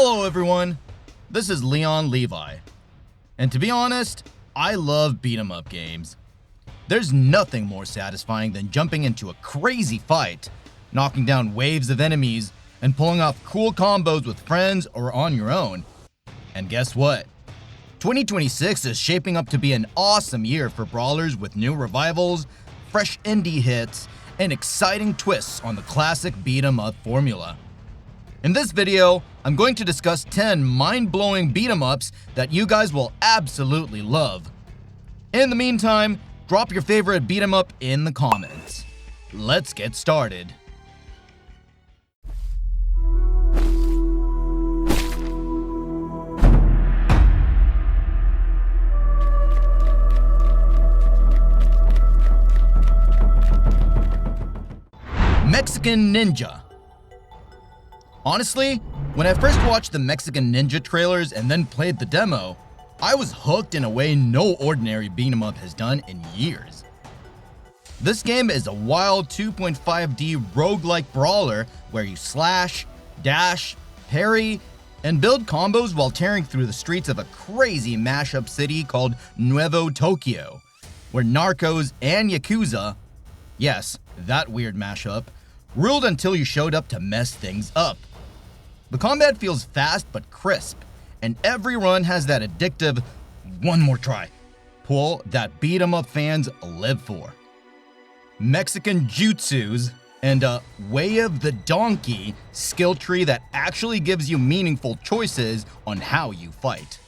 Hello everyone, this is Leon Levi, and to be honest, I love beat-em-up games. There's nothing more satisfying than jumping into a crazy fight, knocking down waves of enemies, and pulling off cool combos with friends or on your own. And guess what? 2026 is shaping up to be an awesome year for brawlers with new revivals, fresh indie hits, and exciting twists on the classic beat-em-up formula. In this video, I'm going to discuss 10 mind-blowing beat-em-ups that you guys will absolutely love. In the meantime, drop your favorite beat-em-up in the comments. Let's get started. Mexican Ninja. Honestly, when I first watched the Mexican Ninja trailers and then played the demo, I was hooked in a way no ordinary beat-em-up has done in years. This game is a wild 2.5D roguelike brawler where you slash, dash, parry, and build combos while tearing through the streets of a crazy mashup city called Nuevo Tokyo, where narcos and yakuza, yes, that weird mashup, ruled until you showed up to mess things up. The combat feels fast but crisp, and every run has that addictive one more try pull that beat-em-up fans live for. Mexican jutsus and a way of the donkey skill tree that actually gives you meaningful choices on how you fight.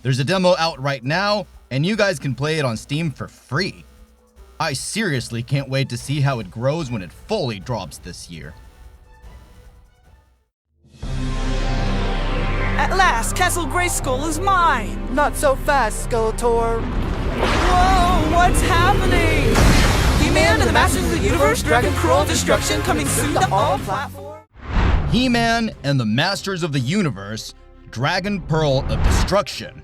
There's a demo out right now, and you guys can play it on Steam for free. I seriously can't wait to see how it grows when it fully drops this year. At last, Castle Grayskull is mine! Not so fast, Skeletor. Whoa, what's happening? He-Man and the Masters of the Universe, Dragon Pearl Destruction coming soon to all platforms? He-Man and the Masters of the Universe, Dragon Pearl of Destruction.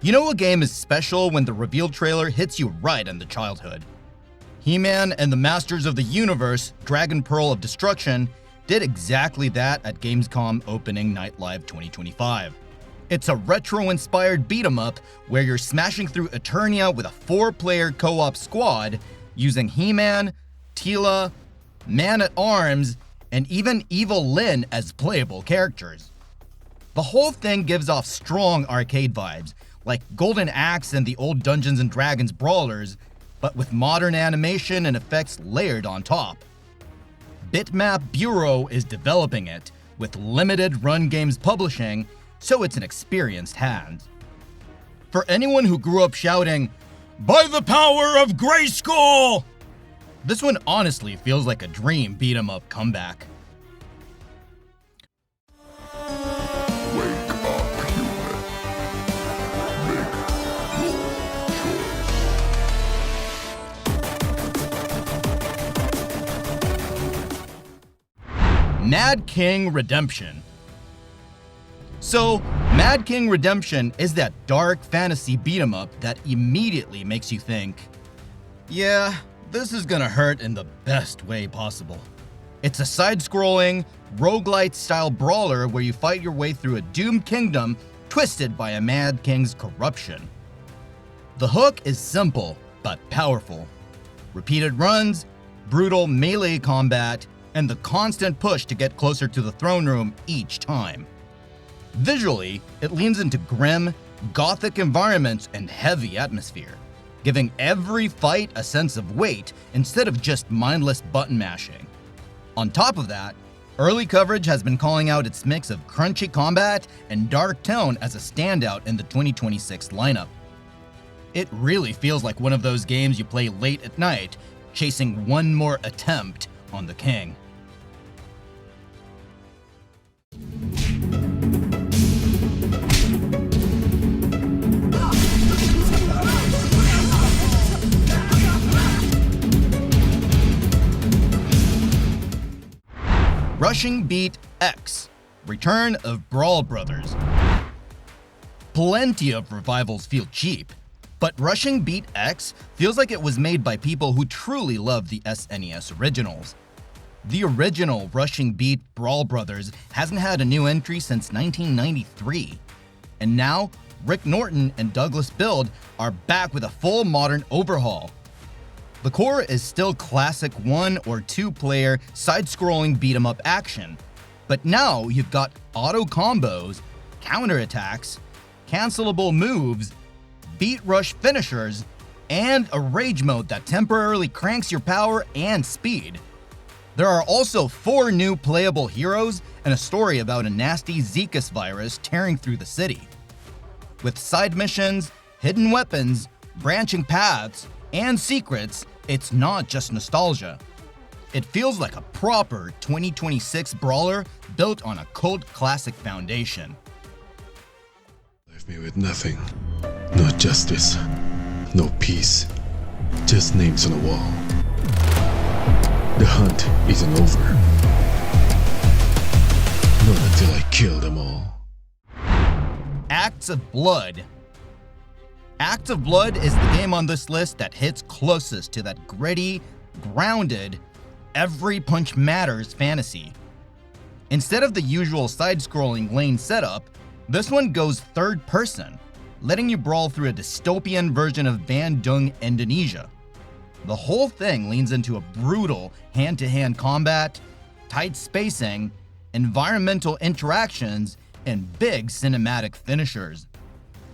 You know a game is special when the reveal trailer hits you right in the childhood. He-Man and the Masters of the Universe, Dragon Pearl of Destruction did exactly that at Gamescom Opening Night Live 2025. It's a retro-inspired beat-em-up where you're smashing through Eternia with a 4-player co-op squad using He-Man, Teela, Man-at-Arms, and even Evil Lyn as playable characters. The whole thing gives off strong arcade vibes, like Golden Axe and the old Dungeons & Dragons Brawlers, but with modern animation and effects layered on top. Bitmap Bureau is developing it, with limited run games publishing, so it's in experienced hands. For anyone who grew up shouting, "By the power of Grayskull!" this one honestly feels like a dream beat-em-up comeback. Mad King Redemption. So, Mad King Redemption is that dark fantasy beat-em-up that immediately makes you think, yeah, this is gonna hurt in the best way possible. It's a side-scrolling, roguelite-style brawler where you fight your way through a doomed kingdom twisted by a Mad King's corruption. The hook is simple, but powerful. Repeated runs, brutal melee combat, and the constant push to get closer to the throne room each time. Visually, it leans into grim, gothic environments and heavy atmosphere, giving every fight a sense of weight instead of just mindless button mashing. On top of that, early coverage has been calling out its mix of crunchy combat and dark tone as a standout in the 2026 lineup. It really feels like one of those games you play late at night, chasing one more attempt on the king. Rushing Beat X, Return of Brawl Brothers. Plenty of revivals feel cheap, but Rushing Beat X feels like it was made by people who truly love the SNES originals. The original rushing beat Brawl Brothers hasn't had a new entry since 1993. And now, Rick Norton and Douglas Build are back with a full modern overhaul. The core is still classic 1 or 2 player side-scrolling beat-em-up action, but now you've got auto combos, counterattacks, cancelable moves, beat rush finishers, and a rage mode that temporarily cranks your power and speed. There are also 4 new playable heroes and a story about a nasty Zika virus tearing through the city. With side missions, hidden weapons, branching paths, and secrets, it's not just nostalgia. It feels like a proper 2026 brawler built on a cult classic foundation. Left me with nothing. No justice. No peace. Just names on a wall. The hunt isn't over. Not until I kill them all. Acts of Blood. Acts of Blood is the game on this list that hits closest to that gritty, grounded, every punch matters fantasy. Instead of the usual side-scrolling lane setup, this one goes third person, letting you brawl through a dystopian version of Bandung, Indonesia. The whole thing leans into a brutal hand-to-hand combat, tight spacing, environmental interactions, and big cinematic finishers.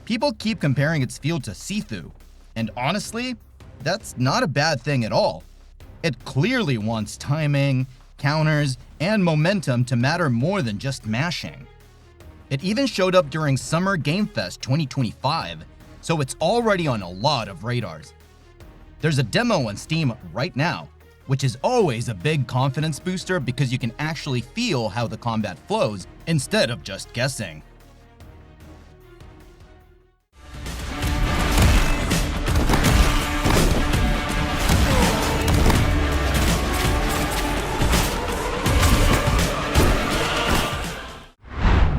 People keep comparing its feel to Sifu, and honestly, that's not a bad thing at all. It clearly wants timing, counters, and momentum to matter more than just mashing. It even showed up during Summer Game Fest 2025, so it's already on a lot of radars. There's a demo on Steam right now, which is always a big confidence booster because you can actually feel how the combat flows instead of just guessing.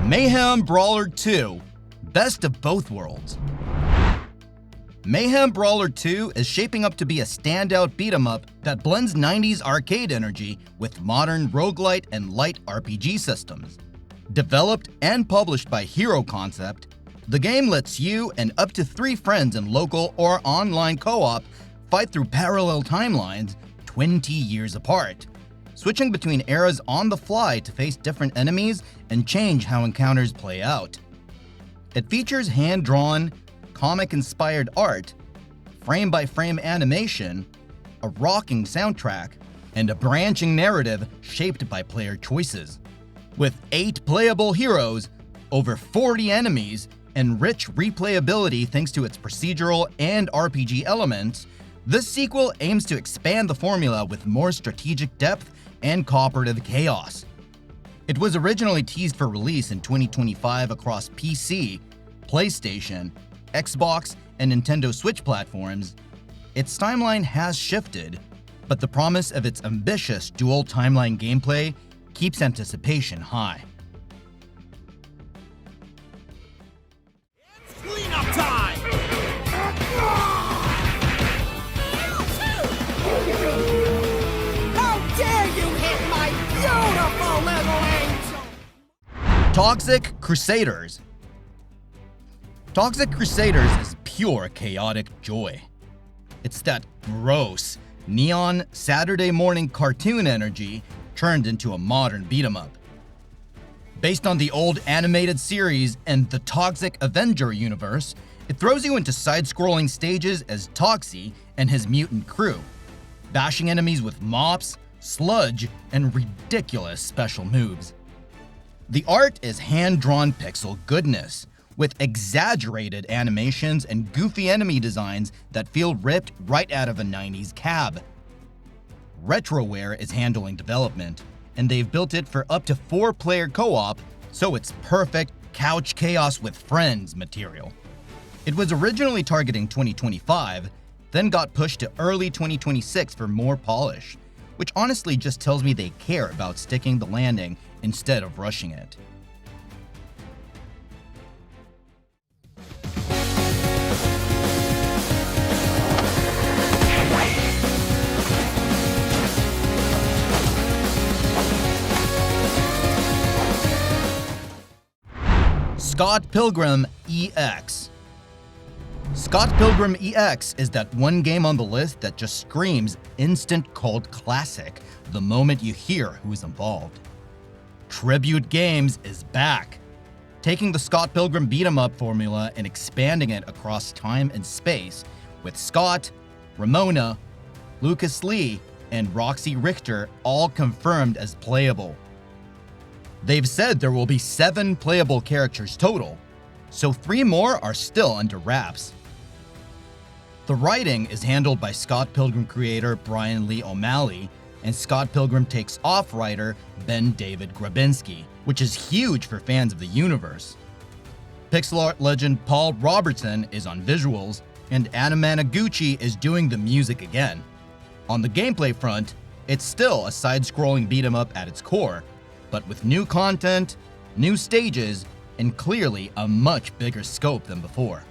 Mayhem Brawler 2, Best of Both Worlds. Mayhem Brawler 2 is shaping up to be a standout beat-em-up that blends 90s arcade energy with modern roguelite and light RPG systems. Developed and published by Hero Concept, the game lets you and up to 3 friends in local or online co-op fight through parallel timelines 20 years apart, switching between eras on the fly to face different enemies and change how encounters play out. It features hand-drawn, comic-inspired art, frame-by-frame animation, a rocking soundtrack, and a branching narrative shaped by player choices. With 8 playable heroes, over 40 enemies, and rich replayability thanks to its procedural and RPG elements, this sequel aims to expand the formula with more strategic depth and cooperative chaos. It was originally teased for release in 2025 across PC, PlayStation, Xbox, and Nintendo Switch platforms. Its timeline has shifted, but the promise of its ambitious dual timeline gameplay keeps anticipation high. Cleanup time! How dare you hit my beautiful little angel! Toxic Crusaders. Toxic Crusaders is pure chaotic joy. It's that gross, neon Saturday morning cartoon energy turned into a modern beat-em-up. Based on the old animated series and the Toxic Avenger universe, it throws you into side-scrolling stages as Toxie and his mutant crew, bashing enemies with mops, sludge, and ridiculous special moves. The art is hand-drawn pixel goodness, with exaggerated animations and goofy enemy designs that feel ripped right out of a 90s cab. Retroware is handling development, and they've built it for up to 4-player co-op, so it's perfect couch chaos with friends material. It was originally targeting 2025, then got pushed to early 2026 for more polish, which honestly just tells me they care about sticking the landing instead of rushing it. Scott Pilgrim EX. Scott Pilgrim EX is that one game on the list that just screams instant cult classic the moment you hear who's involved. Tribute Games is back, taking the Scott Pilgrim beat-em-up formula and expanding it across time and space, with Scott, Ramona, Lucas Lee, and Roxy Richter all confirmed as playable. They've said there will be 7 playable characters total, so 3 more are still under wraps. The writing is handled by Scott Pilgrim creator Brian Lee O'Malley and Scott Pilgrim Takes Off writer Ben David Grabinski, which is huge for fans of the universe. Pixel art legend Paul Robertson is on visuals, and Anna Managuchi is doing the music again. On the gameplay front, it's still a side-scrolling beat-em-up at its core, but with new content, new stages, and clearly a much bigger scope than before.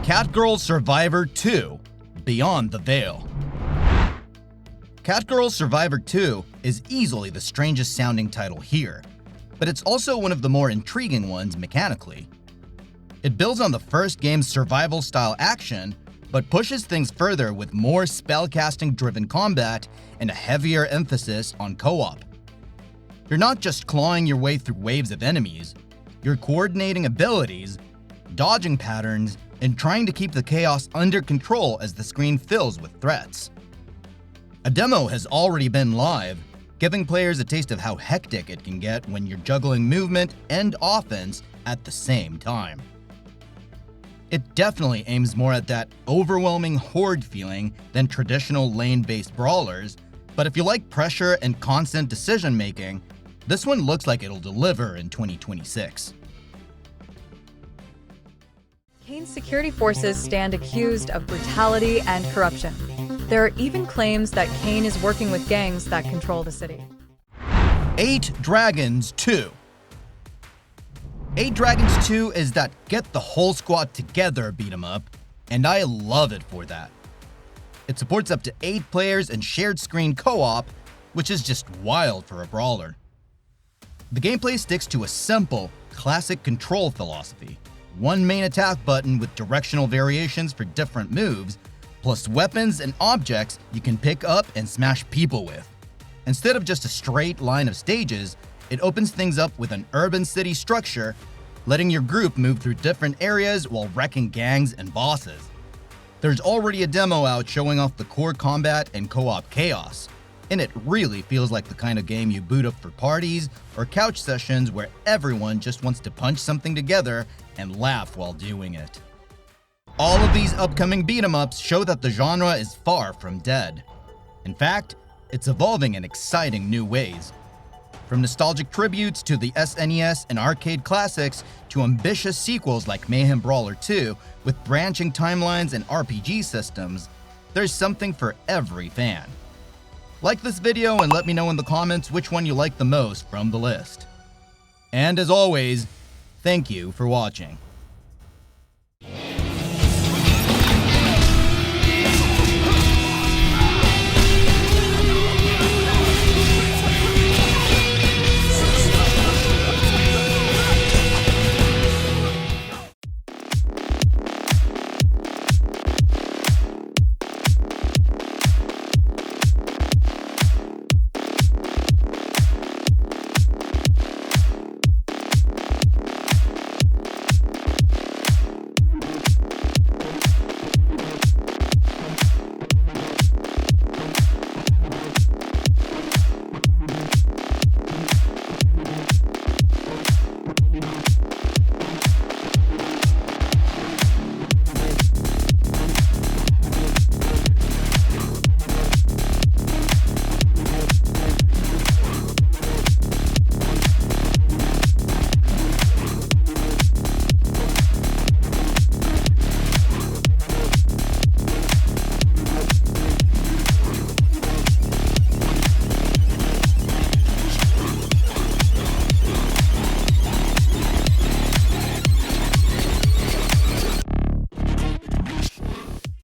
Catgirl Survivor 2: Beyond the Veil. Catgirl Survivor 2 is easily the strangest sounding title here, but it's also one of the more intriguing ones mechanically. It builds on the first game's survival-style action, but pushes things further with more spellcasting-driven combat and a heavier emphasis on co-op. You're not just clawing your way through waves of enemies, you're coordinating abilities, dodging patterns, and trying to keep the chaos under control as the screen fills with threats. A demo has already been live, giving players a taste of how hectic it can get when you're juggling movement and offense at the same time. It definitely aims more at that overwhelming horde feeling than traditional lane-based brawlers, but if you like pressure and constant decision-making, this one looks like it'll deliver in 2026. Kane's security forces stand accused of brutality and corruption. There are even claims that Kane is working with gangs that control the city. 8 Dragons 2. 8 Dragons 2 is that get the whole squad together beat-em-up, and I love it for that. It supports up to 8 players and shared screen co-op, which is just wild for a brawler. The gameplay sticks to a simple, classic control philosophy. One main attack button with directional variations for different moves, plus weapons and objects you can pick up and smash people with. Instead of just a straight line of stages, it opens things up with an urban city structure, letting your group move through different areas while wrecking gangs and bosses. There's already a demo out showing off the core combat and co-op chaos, and it really feels like the kind of game you boot up for parties or couch sessions where everyone just wants to punch something together and laugh while doing it. All of these upcoming beat-em-ups show that the genre is far from dead. In fact, it's evolving in exciting new ways. From nostalgic tributes to the SNES and arcade classics to ambitious sequels like Mayhem Brawler 2 with branching timelines and RPG systems, there's something for every fan. Like this video and let me know in the comments which one you like the most from the list. And as always, thank you for watching.